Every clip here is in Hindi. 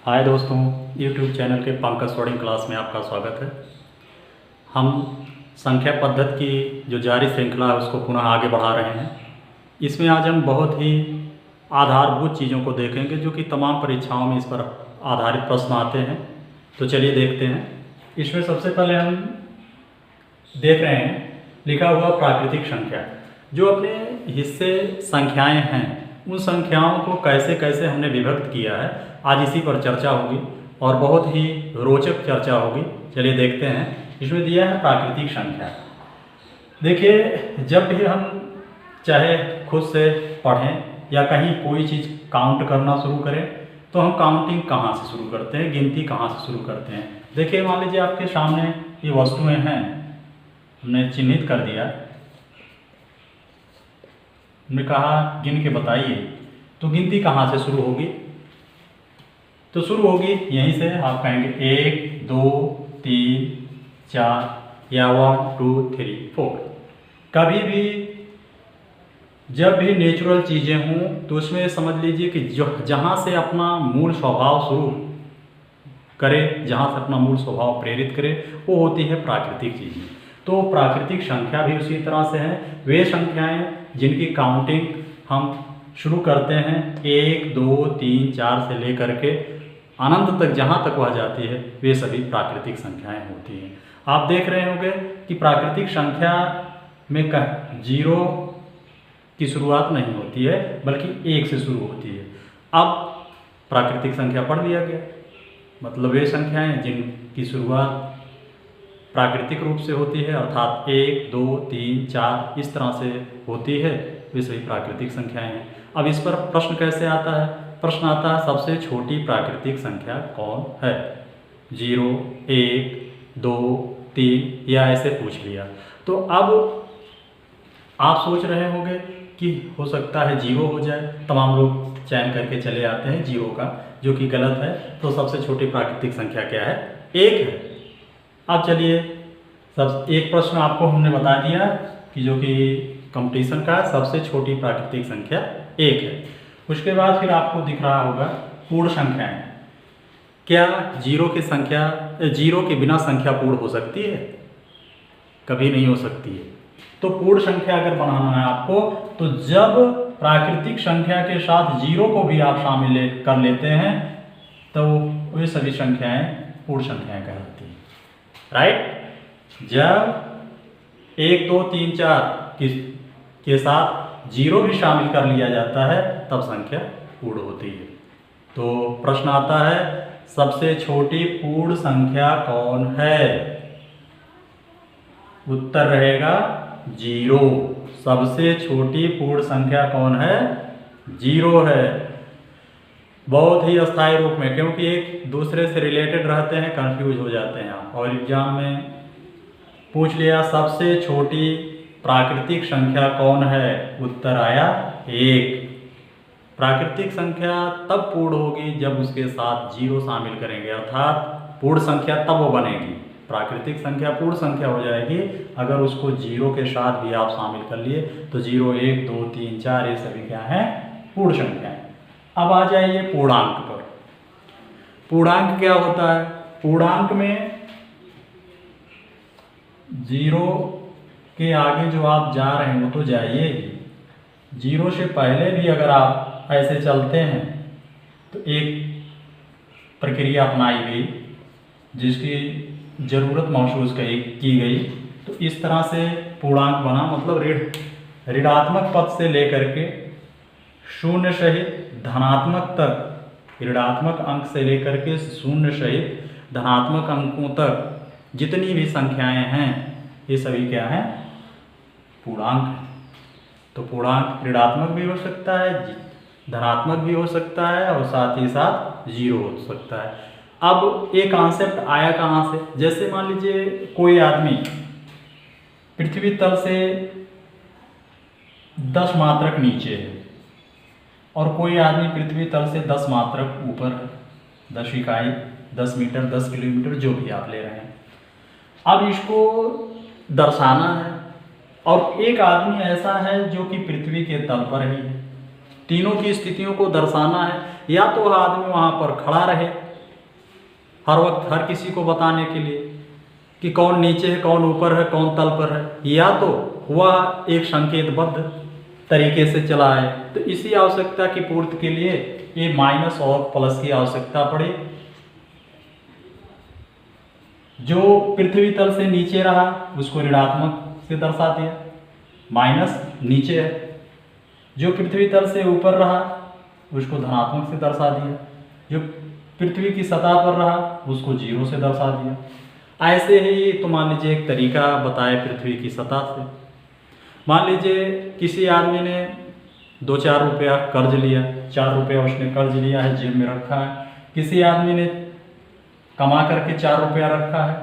हाय दोस्तों, YouTube चैनल के पंकज सोडिंग क्लास में आपका स्वागत है। हम संख्या पद्धति की जो जारी श्रृंखला है उसको पुनः आगे बढ़ा रहे हैं। इसमें आज हम बहुत ही आधारभूत चीज़ों को देखेंगे जो कि तमाम परीक्षाओं में इस पर आधारित प्रश्न आते हैं। तो चलिए देखते हैं। इसमें सबसे पहले हम देख रहे हैं लिखा हुआ प्राकृतिक संख्या। जो अपने हिस्से संख्याएं हैं उन संख्याओं को कैसे कैसे हमने विभक्त किया है, आज इसी पर चर्चा होगी और बहुत ही रोचक चर्चा होगी। चलिए देखते हैं। इसमें दिया है प्राकृतिक संख्या। देखिए, जब भी हम चाहे खुद से पढ़ें या कहीं कोई चीज़ काउंट करना शुरू करें तो हम काउंटिंग कहाँ से शुरू करते हैं, गिनती कहाँ से शुरू करते हैं। देखिए, मान लीजिए आपके सामने ये वस्तुएं हैं, हमने चिन्हित कर दिया, हमने कहा गिन के बताइए, तो गिनती कहाँ से शुरू होगी? तो शुरू होगी यहीं से। आप कहेंगे 1 2 3 4 या 1 2 3 4। कभी भी जब भी नेचुरल चीज़ें हों तो उसमें समझ लीजिए कि जो जहाँ से अपना मूल स्वभाव शुरू करे, जहाँ से अपना मूल स्वभाव प्रेरित करे, वो होती है प्राकृतिक चीज़ें। तो प्राकृतिक संख्या भी उसी तरह से है। वे संख्याएं जिनकी काउंटिंग हम शुरू करते हैं 1 2 3 4 से लेकर के अनंत तक, जहाँ तक वह जाती है, वे सभी प्राकृतिक संख्याएं होती हैं। आप देख रहे होंगे कि प्राकृतिक संख्या में जीरो की शुरुआत नहीं होती है बल्कि 1 से शुरू होती है। अब प्राकृतिक संख्या पढ़ लिया गया, मतलब वे संख्याएं जिनकी शुरुआत प्राकृतिक रूप से होती है, अर्थात 1 2 3 4 इस तरह से होती है, वे सभी प्राकृतिक संख्याएं हैं। अब इस पर प्रश्न कैसे आता है? प्रश्न आता है सबसे छोटी प्राकृतिक संख्या कौन है? 0 1 2 3 या ऐसे पूछ लिया। तो अब आप सोच रहे होंगे कि हो सकता है 0 हो जाए। तमाम लोग चयन करके चले आते हैं 0 का, जो कि गलत है। तो सबसे छोटी प्राकृतिक संख्या क्या है? 1 है। अब चलिए, सब एक प्रश्न आपको हमने बता दिया कि जो कि कंपटीशन का सबसे छोटी प्राकृतिक संख्या 1 है। उसके बाद फिर आपको दिख रहा होगा पूर्ण संख्याएं। क्या 0 के बिना संख्या पूर्ण हो सकती है? कभी नहीं हो सकती है। तो पूर्ण संख्या अगर बनाना है आपको, तो जब प्राकृतिक संख्या के साथ 0 को भी आप शामिल कर लेते हैं तो वे सभी संख्याएं पूर्ण संख्याएं कहलाती हैं। राइट? जब 1 2 3 4 के साथ 0 भी शामिल कर लिया जाता है तब संख्या पूर्ण होती है। तो प्रश्न आता है सबसे छोटी पूर्ण संख्या कौन है? उत्तर रहेगा 0। सबसे छोटी पूर्ण संख्या कौन है? 0 है। बहुत ही अस्थायी रूप में, क्योंकि एक दूसरे से रिलेटेड रहते हैं, कंफ्यूज हो जाते हैं आप। और एग्जाम में पूछ लिया सबसे छोटी प्राकृतिक संख्या कौन है? उत्तर आया 1। प्राकृतिक संख्या तब पूर्ण होगी जब उसके साथ 0 शामिल करेंगे, अर्थात पूर्ण संख्या तब वो बनेगी। प्राकृतिक संख्या पूर्ण संख्या हो जाएगी अगर उसको 0 के साथ भी आप शामिल कर लिए। तो 0 1 2 3 4 ये सभी क्या हैं? पूर्ण संख्याएं। अब आ जाइए पूर्णांक पर। पूर्णांक क्या होता है? पूर्णांक में 0 के आगे जो आप जा रहे हैं वो तो जाइए ही। 0 से पहले भी अगर आप ऐसे चलते हैं तो एक प्रक्रिया अपनाई गई जिसकी ज़रूरत महसूस की गई। तो इस तरह से पूर्णांक बना, मतलब ऋणात्मक पद से लेकर के शून्य सहित धनात्मक तक, ऋणात्मक अंक से लेकर के शून्य सहित धनात्मक अंकों तक जितनी भी संख्याएं हैं ये सभी क्या हैं? पूर्णांक है। तो पूर्णांक ऋणात्मक भी हो सकता है, धनात्मक भी हो सकता है और साथ ही साथ 0 हो सकता है। अब ये कॉन्सेप्ट आया कहाँ से? जैसे मान लीजिए कोई आदमी पृथ्वी तल से 10 मात्रक नीचे है और कोई आदमी पृथ्वी तल से 10 मात्रक ऊपर है, 10 इकाई, 10 मीटर, 10 किलोमीटर, जो भी आप ले रहे हैं। अब इसको दर्शाना है और एक आदमी ऐसा है जो कि पृथ्वी के तल पर ही है। तीनों की स्थितियों को दर्शाना है। या तो वह आदमी वहाँ पर खड़ा रहे हर वक्त हर किसी को बताने के लिए कि कौन नीचे है, कौन ऊपर है, कौन तल पर है, या तो वह एक संकेतबद्ध तरीके से चला है। तो इसी आवश्यकता की पूर्ति के लिए ये माइनस और प्लस की आवश्यकता पड़ी। जो पृथ्वी तल से नीचे रहा उसको ऋणात्मक से दर्शा दिया, माइनस नीचे है। जो पृथ्वी तल से ऊपर रहा उसको धनात्मक से दर्शा दिया, जो पृथ्वी की सतह पर रहा उसको 0 से दर्शा दिया। ऐसे ही तो मान लीजिए एक तरीका बताए पृथ्वी की सतह से। मान लीजिए किसी आदमी ने 2-4 रुपया कर्ज लिया, 4 रुपया उसने कर्ज लिया है, जेब में रखा है। किसी आदमी ने कमा करके 4 रुपया रखा है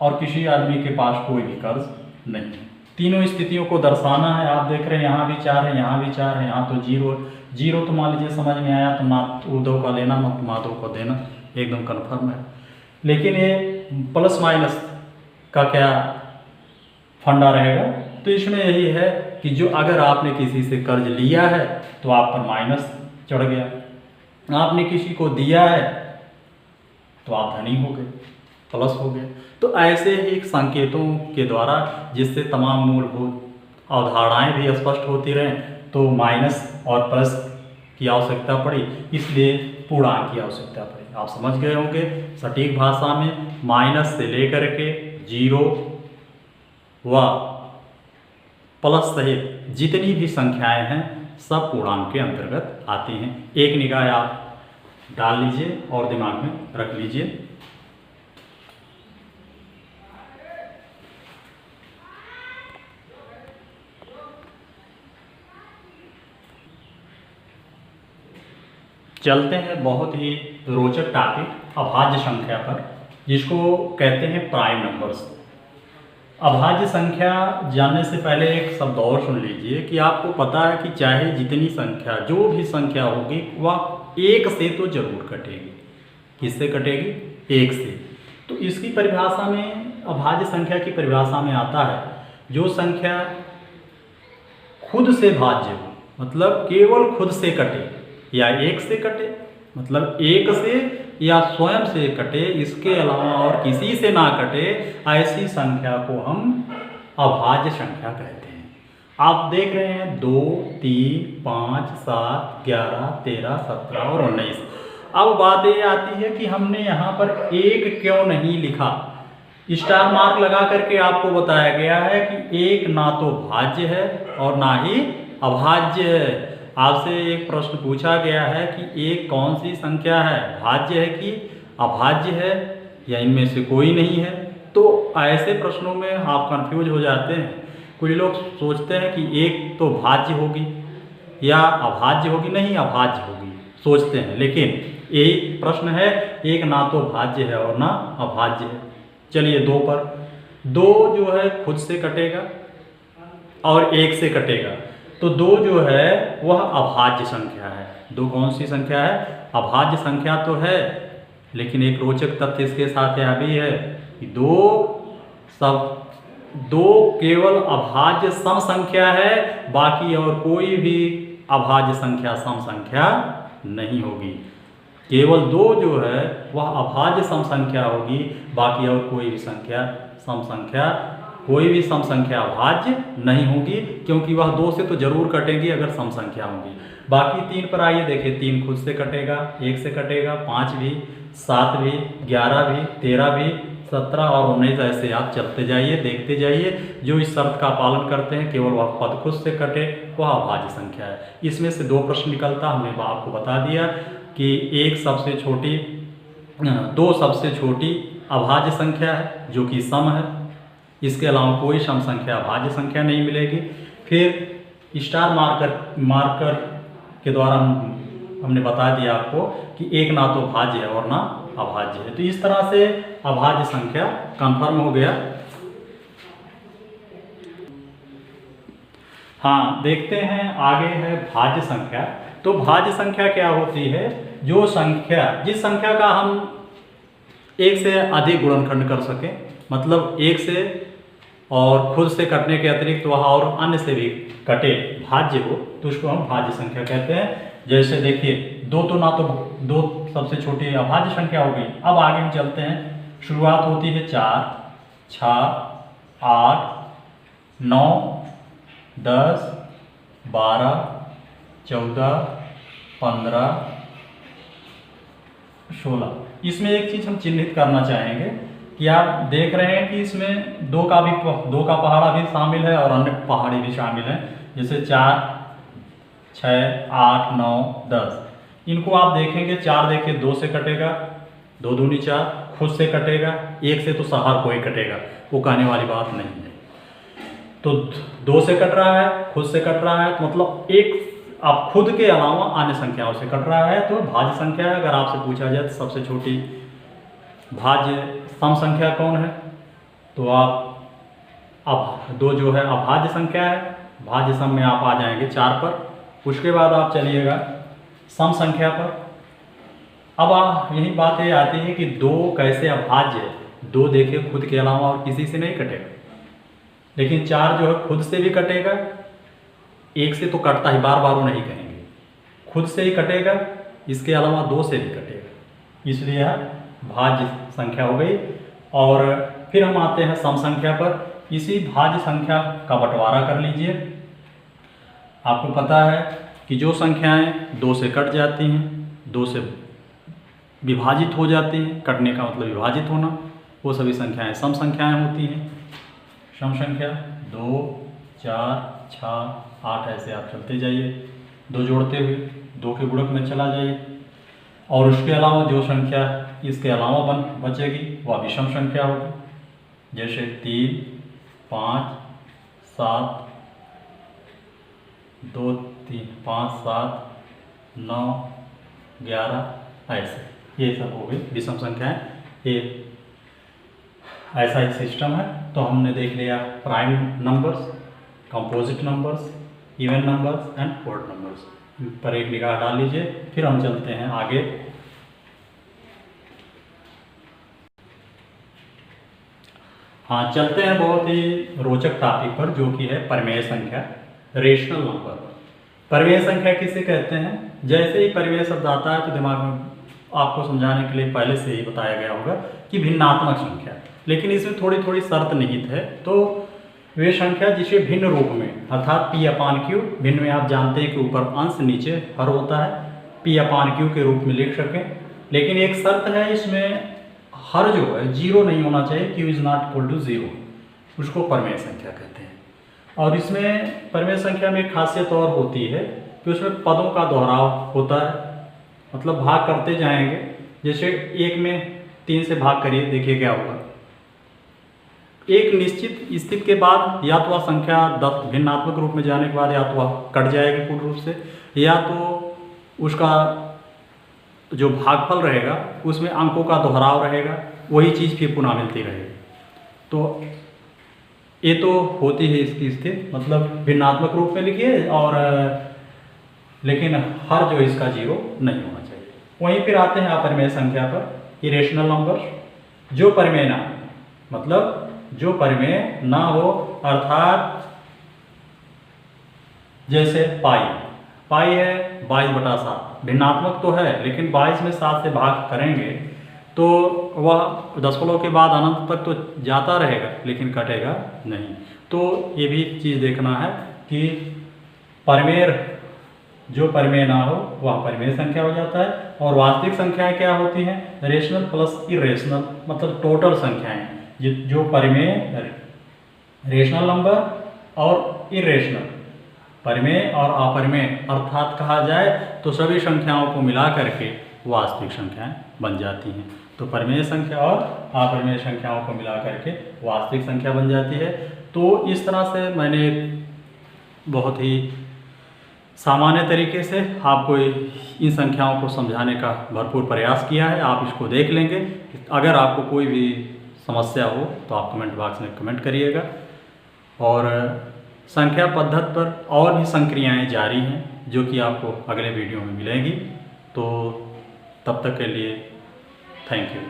और किसी आदमी के पास कोई भी कर्ज नहीं है। तीनों स्थितियों को दर्शाना है। आप देख रहे हैं यहाँ भी 4 है, यहाँ भी 4 है, यहाँ तो 0 तो मान लीजिए समझ में आया, तो ना उद्धव का लेना मत माधव को देना, एकदम कन्फर्म है। लेकिन ये प्लस माइनस का क्या फंडा रहेगा, तो इसमें यही है कि जो अगर आपने किसी से कर्ज लिया है तो आप पर माइनस चढ़ गया, आपने किसी को दिया है तो आप धनी हो गए, प्लस हो गए। तो ऐसे ही संकेतों के द्वारा जिससे तमाम मूलभूत अवधारणाएं भी स्पष्ट होती रहें, तो माइनस और प्लस की आवश्यकता पड़ी, इसलिए पूर्णांक की आवश्यकता पड़ी। आप समझ गए होंगे सटीक भाषा में माइनस से लेकर के 0 व प्लस सहित जितनी भी संख्याएं हैं सब पूर्णांक के अंतर्गत आती हैं। एक निगाह आप डाल लीजिए और दिमाग में रख लीजिए। चलते हैं बहुत ही रोचक टॉपिक अभाज्य संख्या पर, जिसको कहते हैं प्राइम नंबर्स। अभाज्य संख्या जानने से पहले एक शब्द और सुन लीजिए कि आपको पता है कि चाहे जितनी संख्या, जो भी संख्या होगी वह 1 से तो जरूर कटेगी। किससे कटेगी? 1 से। तो इसकी परिभाषा में, अभाज्य संख्या की परिभाषा में आता है जो संख्या खुद से भाज्य हो, मतलब केवल खुद से कटे, या 1 से कटे, मतलब 1 से या स्वयं से कटे, इसके अलावा और किसी से ना कटे, ऐसी संख्या को हम अभाज्य संख्या कहते हैं। आप देख रहे हैं 2, 3, 5, 7, 11, 13, 17 और 19। अब बात ये आती है कि हमने यहाँ पर 1 क्यों नहीं लिखा। स्टार मार्क लगा करके आपको बताया गया है कि 1 ना तो भाज्य है और ना ही अभाज्य है। आपसे एक प्रश्न पूछा गया है कि 1 कौन सी संख्या है, भाज्य है कि अभाज्य है, या इनमें से कोई नहीं है। तो ऐसे प्रश्नों में आप कंफ्यूज हो जाते हैं। कुछ लोग सोचते हैं कि 1 तो भाज्य होगी या अभाज्य होगी, नहीं अभाज्य होगी सोचते हैं, लेकिन एक प्रश्न है 1 ना तो भाज्य है और ना अभाज्य है। चलिए 2 पर, 2 जो है खुद से कटेगा और 1 से कटेगा, तो 2 जो है वह अभाज्य संख्या है। 2 कौन सी संख्या है? अभाज्य संख्या तो है, लेकिन एक रोचक तथ्य इसके साथ यह भी है कि 2 केवल अभाज्य सम संख्या है, बाकी और कोई भी अभाज्य संख्या सम संख्या नहीं होगी। केवल 2 जो है वह अभाज्य सम संख्या होगी, बाकी और कोई भी संख्या सम संख्या, कोई भी सम संख्या अभाज्य नहीं होगी, क्योंकि वह 2 से तो जरूर कटेगी अगर सम संख्या होगी। बाकी 3 पर आइए देखिए, 3 खुद से कटेगा, 1 से कटेगा, 5 भी, 7 भी, 11 भी, 13 भी, 17 और 19, ऐसे आप चलते जाइए, देखते जाइए। जो इस शर्त का पालन करते हैं केवल वह पद खुद से कटे, वह अभाज्य संख्या है। इसमें से 2 प्रश्न निकलता, हमने आपको बता दिया कि 1 सबसे छोटी, 2 सबसे छोटी अभाज्य संख्या है जो कि सम है, इसके अलावा कोई सम संख्या अभाज्य संख्या नहीं मिलेगी। फिर स्टार मार्कर के द्वारा हमने बता दिया आपको कि 1 ना तो भाज्य है और ना अभाज्य है। तो इस तरह से अभाज्य संख्या कंफर्म हो गया। हाँ, देखते हैं आगे है भाज्य संख्या। तो भाज्य संख्या क्या होती है? जो संख्या, जिस संख्या का हम 1 से अधिक गुणनखंड कर सकें, मतलब 1 से और खुद से कटने के अतिरिक्त वह और अन्य से भी कटे, भाज्य हो, तो उसको हम भाज्य संख्या कहते हैं। जैसे देखिए दो तो ना तो दो सबसे छोटी अभाज्य संख्या हो गई। अब आगे हम चलते हैं। शुरुआत होती है 4, 6, 8, 9, 10, 12, 14, 15, 16। इसमें एक चीज़ हम चिन्हित करना चाहेंगे कि आप देख रहे हैं कि इसमें दो का पहाड़ा भी शामिल है और अन्य पहाड़ी भी शामिल हैं। जैसे 4, 6, 8, 9, 10। इनको आप देखेंगे, 4 देखिए 2 से कटेगा, 2 दूनी 4, खुद से कटेगा, 1 से तो हर कोई कटेगा, वो कहने वाली बात नहीं है। तो 2 से कट रहा है, खुद से कट रहा है, तो मतलब एक आप खुद के अलावा अन्य संख्याओं से कट रहा है, तो भाज्य संख्या है। अगर आपसे पूछा जाए तो सबसे छोटी भाज्य सम संख्या कौन है, तो आप अब 2 जो है अभाज्य संख्या है। भाज्य सम में आप आ जाएंगे 4 पर। उसके बाद आप चलिएगा सम संख्या पर। अब यही बात ये आती है कि 2 कैसे अभाज्य है। 2 देखिए खुद के अलावा और किसी से नहीं कटेगा, लेकिन 4 जो है खुद से भी कटेगा, 1 से तो कटता ही, बार बार वो नहीं कहेंगे, खुद से ही कटेगा, इसके अलावा 2 से भी कटेगा, इसलिए यह भाज्य संख्या हो गई। और फिर हम आते हैं सम संख्या पर। इसी भाज्य संख्या का बंटवारा कर लीजिए। आपको पता है कि जो संख्याएं 2 से कट जाती हैं, 2 से विभाजित हो जाती हैं, कटने का मतलब विभाजित होना, वो सभी संख्याएं सम संख्याएं होती हैं। सम संख्या 2, 4, 6, 8 ऐसे आप चलते जाइए, 2 जोड़ते हुए 2 के गुणक में चला जाइए। और उसके अलावा जो संख्या इसके अलावा बचेगी वह विषम संख्या होगी। जैसे 3, 5, 7, 2, 3, 5, 7, 9, 11 ऐसे, ये सब हो गई विषम संख्याएं। ये ऐसा ही सिस्टम है। तो हमने देख लिया prime numbers, composite numbers, even numbers and odd numbers. पर एक निगाह डाल लीजिए, फिर हम चलते हैं आगे। हाँ, चलते हैं बहुत ही रोचक टॉपिक पर, जो कि है परिमेय संख्या, रेशनल नंबर। परिमेय संख्या किसे कहते हैं? जैसे ही परिमेय शब्द आता है तो दिमाग में आपको समझाने के लिए पहले से ही बताया गया होगा कि भिन्नात्मक संख्या, लेकिन इसमें थोड़ी थोड़ी शर्त निहित है। तो वे संख्या जिसे भिन्न रूप में, अर्थात P/Q, भिन्न में आप जानते हैं कि ऊपर अंश नीचे हर होता है, P/Q के रूप में लिख सकें। लेकिन एक शर्त है, इसमें हर जो है 0 नहीं होना चाहिए, Q is not equal to 0, उसको परिमेय संख्या कहते हैं। और इसमें परिमेय संख्या में एक खासियत और होती है कि उसमें पदों का दोहराव होता है, मतलब भाग करते जाएंगे। जैसे 1 में 3 से भाग करिए, देखिए क्या होगा। एक निश्चित स्थिति के बाद या तो वह संख्या भिन्नात्मक रूप में जाने के बाद या तो वह कट जाएगी पूर्ण रूप से, या तो उसका जो भागफल रहेगा उसमें अंकों का दोहराव रहेगा, वही चीज़ फिर पुनः मिलती रहेगी। तो ये तो होती है इसकी स्थिति, मतलब भिन्नात्मक रूप में लिखिए, और लेकिन हर जो इसका 0 नहीं होना चाहिए। वहीं फिर आते हैं अपरिमेय संख्या पर, इरेशनल नंबर, जो परिमेय ना, मतलब जो परिमेय ना हो, अर्थात जैसे पाई है 22/7, भिन्नात्मक तो है लेकिन 22 में 7 से भाग करेंगे तो वह दशमलव के बाद अनंत तक तो जाता रहेगा लेकिन कटेगा नहीं। तो ये भी चीज़ देखना है कि परिमेय, जो परिमेय ना हो वह परिमेय संख्या हो जाता है। और वास्तविक संख्याएं क्या होती हैं? रेशनल प्लस इरेशनल, मतलब टोटल संख्याएं, जो परिमेय, रेशनल नंबर और इरेशनल, परिमेय और अपरिमेय, अर्थात कहा जाए तो सभी संख्याओं को मिला करके वास्तविक संख्याएं बन जाती हैं। तो परिमेय संख्या और अपरिमेय संख्याओं को मिला करके वास्तविक संख्या बन जाती है। तो इस तरह से मैंने बहुत ही सामान्य तरीके से आपको इन संख्याओं को समझाने का भरपूर प्रयास किया है। आप इसको देख लेंगे। अगर आपको कोई भी समस्या हो तो आप कमेंट बॉक्स में कमेंट करिएगा। और संख्या पद्धति पर और भी संक्रियाएं जारी हैं जो कि आपको अगले वीडियो में मिलेंगी। तो तब तक के लिए थैंक यू।